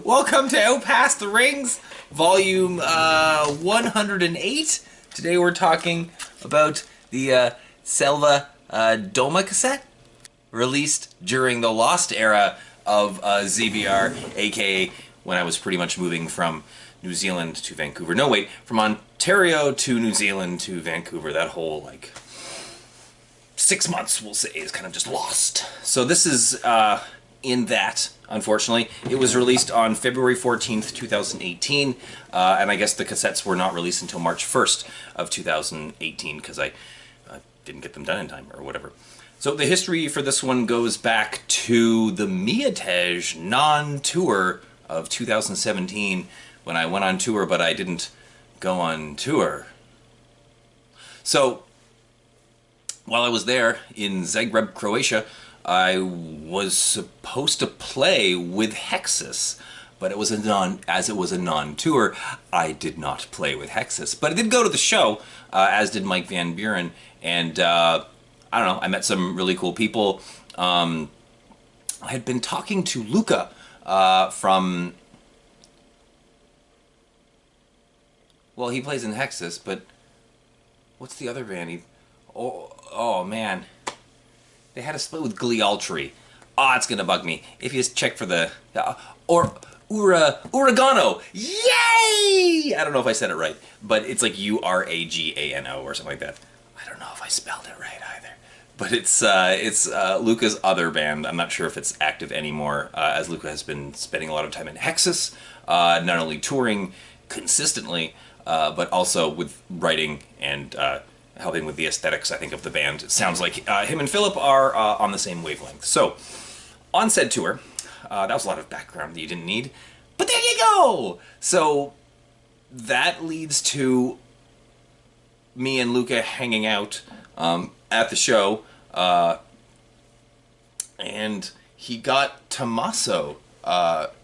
Welcome to Past the Rings, volume 108. Today we're talking about the SELVÄ Doma cassette, released during the lost era of ZBR, aka when I was pretty much moving from New Zealand to Vancouver. No, wait, from Ontario to New Zealand to Vancouver. That whole, like, 6 months, we'll say, is kind of just lost. So this is in that, unfortunately. It was released on February 14th, 2018, and I guess the cassettes were not released until March 1st of 2018, because I didn't get them done in time, or whatever. So the history for this one goes back to the Miatej non-tour of 2017, when I went on tour, but I didn't go on tour. So while I was there in Zagreb, Croatia, I was supposed to play with Hexus, but it was as it was a non-tour, I did not play with Hexus. But I did go to the show, as did Mike Van Buren, and I don't know, I met some really cool people. I had been talking to Luca from, well, he plays in Hexus, but what's the other band? Oh man, they had a split with Glialtri. It's gonna bug me if you just check for the Uragano. Yay! I don't know if I said it right, but it's like Uragano or something like that. I don't know if I spelled it right either. But it's Luca's other band. I'm not sure if it's active anymore, as Luca has been spending a lot of time in Hexus, not only touring consistently, but also with writing and helping with the aesthetics, I think, of the band. It sounds like him and Philip are on the same wavelength. So, on said tour, that was a lot of background that you didn't need, but there you go! So, that leads to me and Luca hanging out at the show, and he got Tommaso,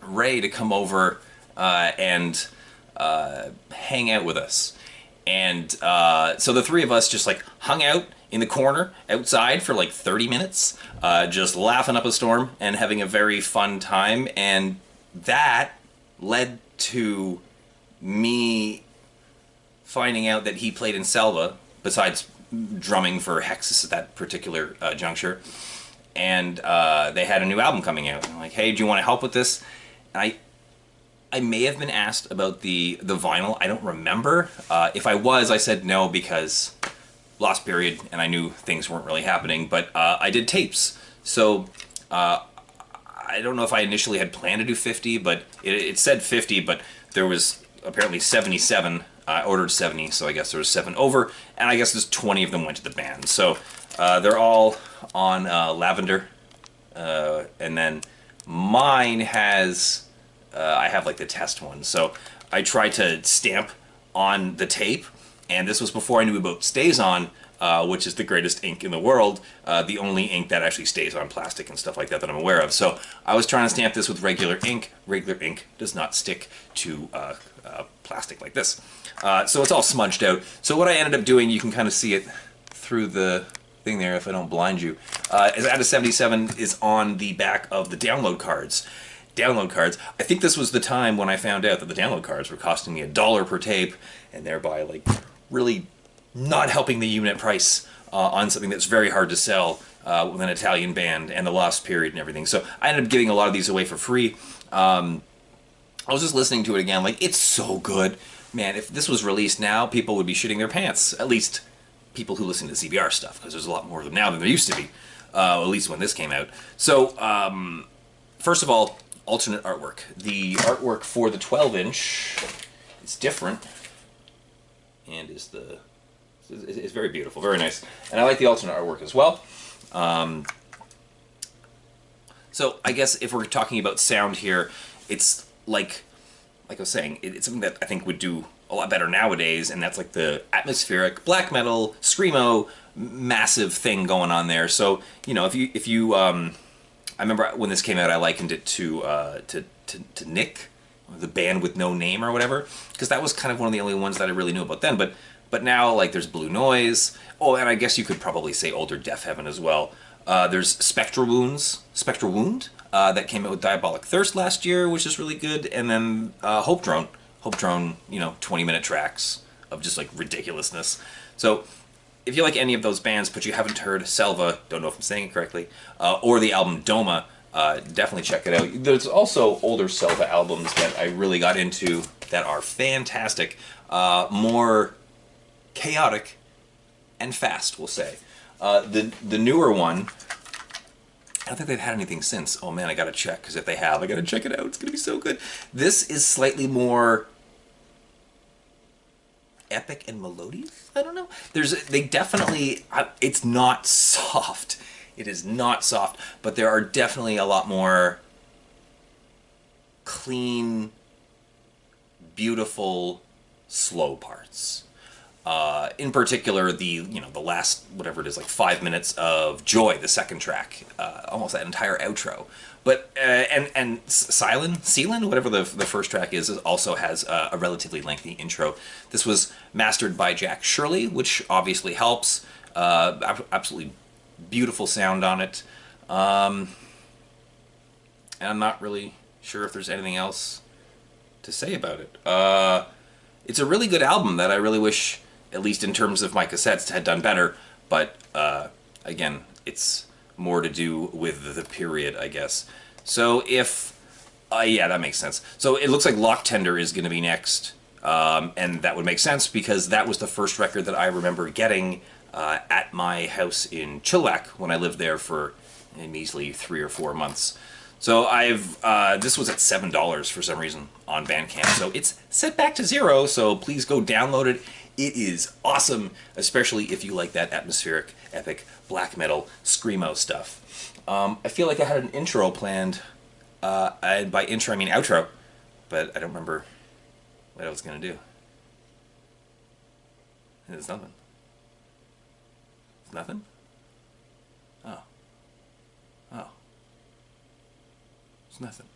Ray, to come over and hang out with us. And so the three of us just like hung out in the corner outside for like 30 minutes, just laughing up a storm and having a very fun time. And that led to me finding out that he played in SELVÄ, besides drumming for Hexus at that particular juncture. And they had a new album coming out. And I'm like, hey, do you want to help with this? And I may have been asked about the vinyl. I don't remember. If I was, I said no because lost period, and I knew things weren't really happening. But I did tapes. So I don't know if I initially had planned to do 50, but it said 50, but there was apparently 77. I ordered 70, so I guess there was 7 over, and I guess there's 20 of them went to the band. So they're all on Lavender, and then mine has... I have like the test one, so I tried to stamp on the tape, and this was before I knew about StazOn, which is the greatest ink in the world, the only ink that actually stays on plastic and stuff like that I'm aware of. So I was trying to stamp this with regular ink. Regular ink does not stick to plastic like this. So it's all smudged out. So what I ended up doing, you can kind of see it through the thing there if I don't blind you, is out of 77 is on the back of the download cards. Download cards. I think this was the time when I found out that the download cards were costing me $1 per tape, and thereby like really not helping the unit price on something that's very hard to sell with an Italian band and the lost period and everything. So I ended up giving a lot of these away for free. I was just listening to it again, like, it's so good. Man, if this was released now, people would be shitting their pants. At least people who listen to ZBR stuff, because there's a lot more of them now than there used to be, at least when this came out. So, first of all, alternate artwork. The artwork for the 12-inch is different, and is very beautiful, very nice. And I like the alternate artwork as well. So I guess if we're talking about sound here, it's like I was saying, it's something that I think would do a lot better nowadays, and that's like the atmospheric black metal screamo massive thing going on there. So you know, if you I remember when this came out, I likened it to Nick, the band with no name or whatever, because that was kind of one of the only ones that I really knew about then. But now, like, there's Blue Noise. Oh, and I guess you could probably say older Deaf Heaven as well. There's Spectral Wound, that came out with Diabolic Thirst last year, which is really good. And then Hope Drone. Hope Drone, 20-minute tracks of just like ridiculousness. So if you like any of those bands, but you haven't heard SELVÄ, don't know if I'm saying it correctly, or the album Doma, definitely check it out. There's also older SELVÄ albums that I really got into that are fantastic, more chaotic and fast, we'll say. The newer one, I don't think they've had anything since. Oh man, I gotta check, because if they have, I gotta check it out. It's gonna be so good. This is slightly more epic and melodious. I don't know. They definitely, it's not soft. It is not soft, but there are definitely a lot more clean, beautiful, slow parts. In particular, the last, whatever it is, like 5 minutes of Joy, the second track, almost that entire outro. But and Sealand, whatever the first track is also has a relatively lengthy intro. This was mastered by Jack Shirley, which obviously helps. Absolutely beautiful sound on it. And I'm not really sure if there's anything else to say about it. It's a really good album that I really wish, at least in terms of my cassettes, had done better. But again, it's more to do with the period, I guess. So if... yeah, that makes sense. So it looks like Lock Tender is going to be next. And that would make sense because that was the first record that I remember getting at my house in Chilliwack when I lived there for a measly 3 or 4 months. So this was at $7 for some reason on Bandcamp. So it's set back to 0, so please go download it. It is awesome, especially if you like that atmospheric, epic, black metal, screamo stuff. I feel like I had an intro planned, and by intro I mean outro, but I don't remember what I was going to do. It's nothing. It's nothing? Oh. Oh. It's nothing.